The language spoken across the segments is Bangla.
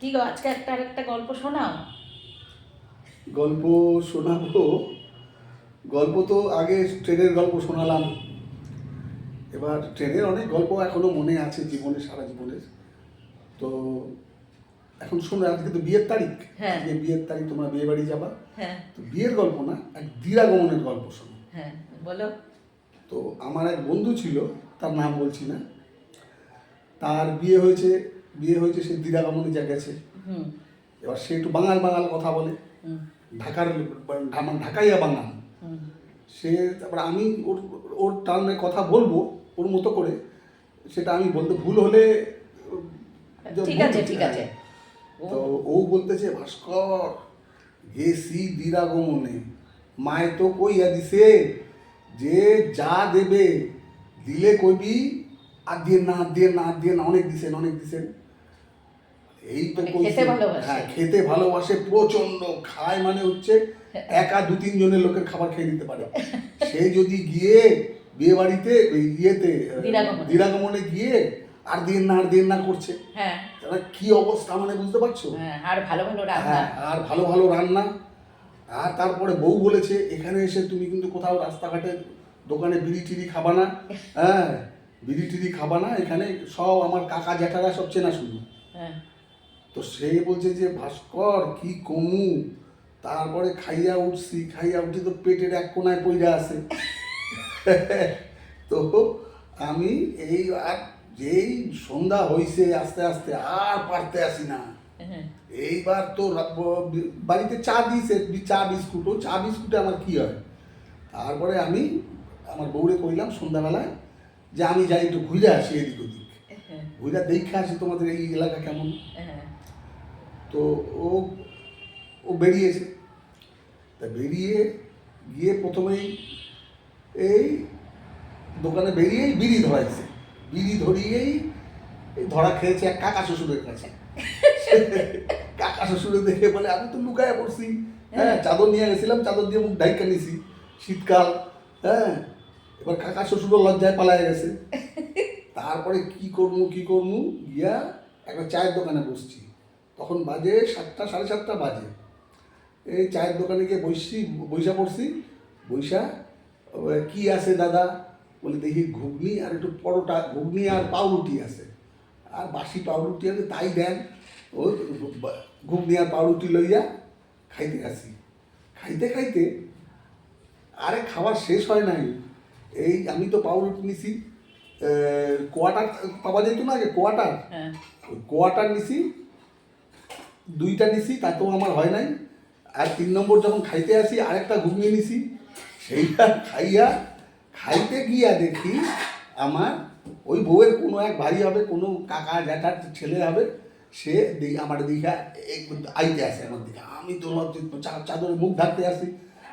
কি গো, আজকে আরেকটা গল্প শোনাও। গল্প শোনাবো। গল্প তো আগে ট্রেনের গল্প শোনালাম। এবার ট্রেনের অনেক গল্প এখনো মনে আছে জীবনে, সারা জীবনের। তো এখন শোনো, আজকে তো বিয়ের তারিখ। হ্যাঁ। আজকে বিয়ের তারিখ, তোমরা বিয়ে বাড়ি যাবা। হ্যাঁ তো বিয়ের গল্প না, এক দিরাগমনের গল্প শোনো। হ্যাঁ, বলো। তো আমার এক বন্ধু ছিল, তার নাম বলছি না। তার বিয়ে হয়েছে সে দিরাগমনে যা গেছে। হুম এবার সে একটু বাঙাল বাঙাল কথা বলে, হুম ঢাকার ঢাকাইয়া বাঙাল। হুম সে তারপর আমি ওর ওর টার্মে কথা বলবো ওর মতো করে, সেটা আমি বলতে ভুল হলে ঠিক আছে, ঠিক আছে। তো ও বলতেছে, ভাস্কর গেছি দিরাগমনে, মায়ে তো কইয়া দিছে যে যা দেবে দিলে কইবি আর দিয়ে না, দিয়ে না, দিয়ে না, অনেক দিছেন, অনেক দিছেন। এই তো মানে কইছে। খেতে ভালোবাসে। হ্যাঁ, খেতে ভালোবাসে প্রচন্ড, খায় মানে হচ্ছে একা দু তিন জনের লোকের খাবার খেয়ে নিতে পারে। সে যদি গিয়ে বিয়ে বাড়িতে ইয়েতে দিরাগমনে গিয়ে আর দিন না, আর দিন না করছে, হ্যাঁ তাহলে কি অবস্থা মানে বুঝতে পারছো? হ্যাঁ, আর ভালো ভালো রান্না। হ্যাঁ, আর ভালো ভালো রান্না। আর তারপরে বউ বলেছে, এখানে এসে তুমি কিন্তু কোথাও রাস্তাঘাটে দোকানে বিড়ি টিড়ি খাবা না। হ্যাঁ, বিড়ি টিড়ি খাবা না, এখানে সব আমার কাকা জ্যাঠারা সব চেনা শুধু। হ্যাঁ তো সে বলছে যে, ভাস্কর কি কমু, তারপরে খাইয়া উঠি তো পেটের এক কোনায় পইরা আছে। তো আমি এই আর যেই সন্ধ্যা হইছে আস্তে আস্তে আর পারতে আসি না। হ্যাঁ এইবার তো বাড়িতে চা দিয়েছে, চা বিস্কুটে আমার কি হয়। তারপরে আমি আমার বউরে কইলাম সন্ধ্যাবেলায় যে আমি যাই একটু ঘুরে আসি এদিক ওদিক, ঘুরে দেখে আসি তোমাদের এই এলাকা কেমন। তো ও ও বেরিয়েছে। তা বেরিয়ে গিয়ে প্রথমেই এই দোকানে বেরিয়েই বিড়ি ধরাইছে, বিড়ি ধরিয়েই এই ধরা খেয়েছে এক কাকা শ্বশুরের কাছে। কাকা শ্বশুরে দেখে বলে, আমি তো লুকায় পড়ছি। হ্যাঁ, চাদর নিয়ে গেছিলাম, চাদর দিয়ে মুখ ঢাইকা নিছি, শীতকাল। হ্যাঁ, এবার কাকা শ্বশুরও লজ্জায় পালায় গেছে। তারপরে কি করমু গিয়া একটা চায়ের দোকানে বসছি। তখন বাজে 7টা, 7:30 বাজে। এই চায়ের দোকানে গিয়ে বইসা পড়ছি। বইসা কি আছে দাদা বলে, দেখি ঘুগনি আর একটু পরোটা, ঘুগনি আর পাউরুটি আছে, আর বাসি পাউরুটি আছে তাই দেন। ও ঘুগনি আর পাউরুটি লইয়া খাইতে আসি। খাইতে খাইতে আরে খাবার শেষ হয় নাই, এই আমি তো পাউরুটি নিছি, কোয়াটার পাওয়া যেত না আগে, কোয়াটার, কোয়াটার নিছি, 2টা নিছি, তাতেও আমার হয় নাই। আর 3 নম্বর যখন খাইতে আসি আরেকটা ঘুগনি নিছি, সেইটা খাইতে গিয়া দেখি আমার ওই বউয়ের কোনো এক ভাই হবে, কোনো কাকা জ্যাঠার ছেলে হবে, সে আমার দিঘা আইতে আসে আমার দিঘা। আমি তো চাদরে মুখ ঢাকতে আসি,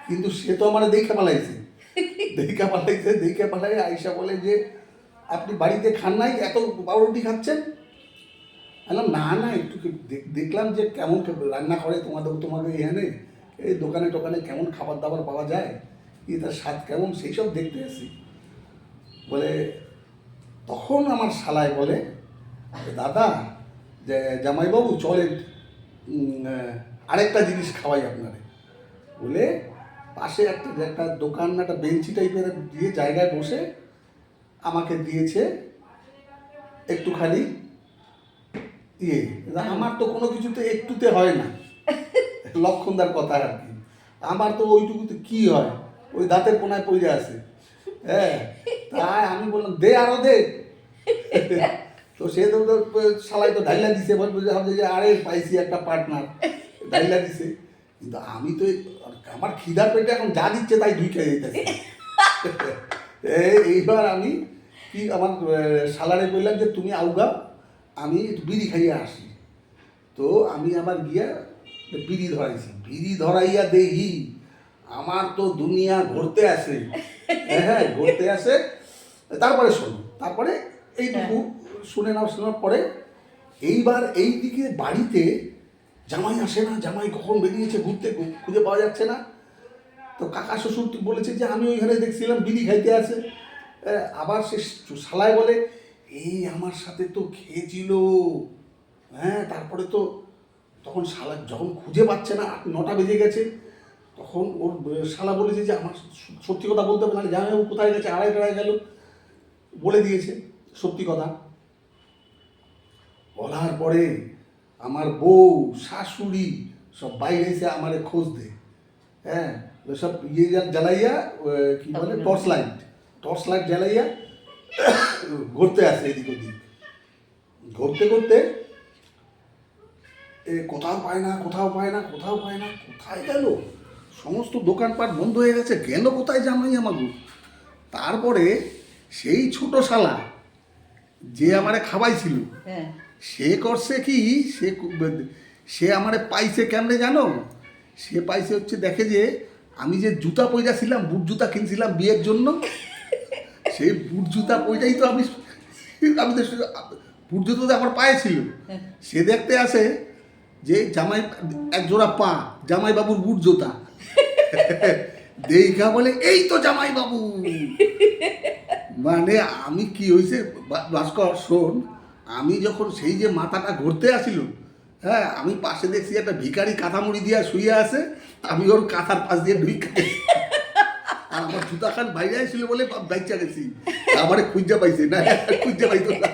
কিন্তু সে তো আমার দেখে পালাইছে। দেখে পালাই আইসা বলে যে, আপনি বাড়িতে খান নাই, এত পাউরুটি খাচ্ছেন? বললাম না না, একটু দেখলাম যে কেমন রান্না করে তোমাকে এখানে, এই দোকানে টোকানে কেমন খাবার দাবার পাওয়া যায়, কি তার স্বাদ কেমন, সেই সব দেখতে আসি। বলে তখন আমার শালায় বলে, দাদা যে জামাইবাবু চলেন আরেকটা জিনিস খাওয়াই আপনারে। বলে পাশে একটা দোকান, একটা বেঞ্চি টাইপের দিয়ে জায়গায় বসে আমাকে দিয়েছে একটুখানি ইয়ে। আমার তো কোনো কিছুতে একটুতে হয় না, লক্ষণদার কথা আর কি। আমার তো ওইটুকুতে কি হয়, ওই দাঁতের কোনায় পড়ে আছে। হ্যাঁ, তাই আমি বললাম দে, আরো দে। তো সে তো শালাই তো ঢাইলা দিছে, বলবো যে আরে পাইছি একটা পার্টনার, ঢাইলা দিছে। কিন্তু আমি তো আমার খিদার পেটে এখন যা দিচ্ছে তাই ঢুকে যেতেছে। এইবার আমি কি আমার শালারে বললাম যে তুমি আউগাও, আমি একটু বিড়ি খাইয়া আসি। তো আমি আবার গিয়া বিড়ি ধরাইছি, বিড়ি ধরাইয়া দেখি আমার তো দুনিয়া ঘুরতে আসে। হ্যাঁ, ঘুরতে আসে। তারপরে শোনো, তারপরে এইটুকু শোনার পরে এইবার এইদিকে বাড়িতে জামাই আসে না, জামাই কখন বেরিয়েছে ঘুরতে, খুঁজে পাওয়া যাচ্ছে না। তো কাকা শ্বশুর বলেছে যে আমি ওইখানে দেখছিলাম বিড়ি খাইতে আছে। আবার সে শালায় বলে, এই আমার সাথে তো খেয়েছিল। হ্যাঁ, তারপরে তো তখন শালা যখন খুঁজে পাচ্ছে না, 9টা বেজে গেছে, তখন ওর শালা বলেছে যে আমার সত্যি কথা বলতে হবে, না জামাইবাবু কোথায় গেছে, 2:30 গেল, বলে দিয়েছে সত্যি কথা। বলার পরে আমার বউ, শাশুড়ি সব বাইরে এসে আমারে খোঁজ দে, হ্যাঁ, সব জ্বালাইয়া কি বলে টর্চ লাইট জ্বালাইয়া ঘুরতে আসে এদিক ওদিক। ঘুরতে ঘুরতে কোথাও পায় না, কোথায় গেল, সমস্ত দোকানপাট বন্ধ হয়ে গেছে, গেল কোথায় জামাই আমাগো। তারপরে সেই ছোট শালা যে আমারে খাওয়াইছিল, হ্যাঁ, সে করছে কি, সে আমারে পাইছে কেমনে জানো, সে পাইছে হচ্ছে, দেখে যে আমি যে জুতা পয়রাছিলাম, বুট জুতা কিনছিলাম বিয়ের জন্য, সেই বুট জুতা পয়রাই তো আমি তো বুট জুতো তো আমার পায়ে ছিল। সে দেখতে আসে যে জামাই এক জোড়া পা, জামাই বাবুর বুট জুতা দেখা বলে এই তো জামাই বাবু। মানে আমি কি হয়েছে ভাস্কর শোন, আমি যখন সেই যে মাথাটা ঘুরতে আসিল, হ্যাঁ, আমি পাশে দেখছি একটা ভিখারি কাঁথা মুড়ি দিয়া শুয়ে আছে, আমি ওর কাঁথার পাশ দিয়ে ঢুকে, আর আমার জুতা খান বাইরে আসছিল বলে বাইচা গেছি, আমারে খুঁজা পাইছে না, খুঁজা পাইতো না।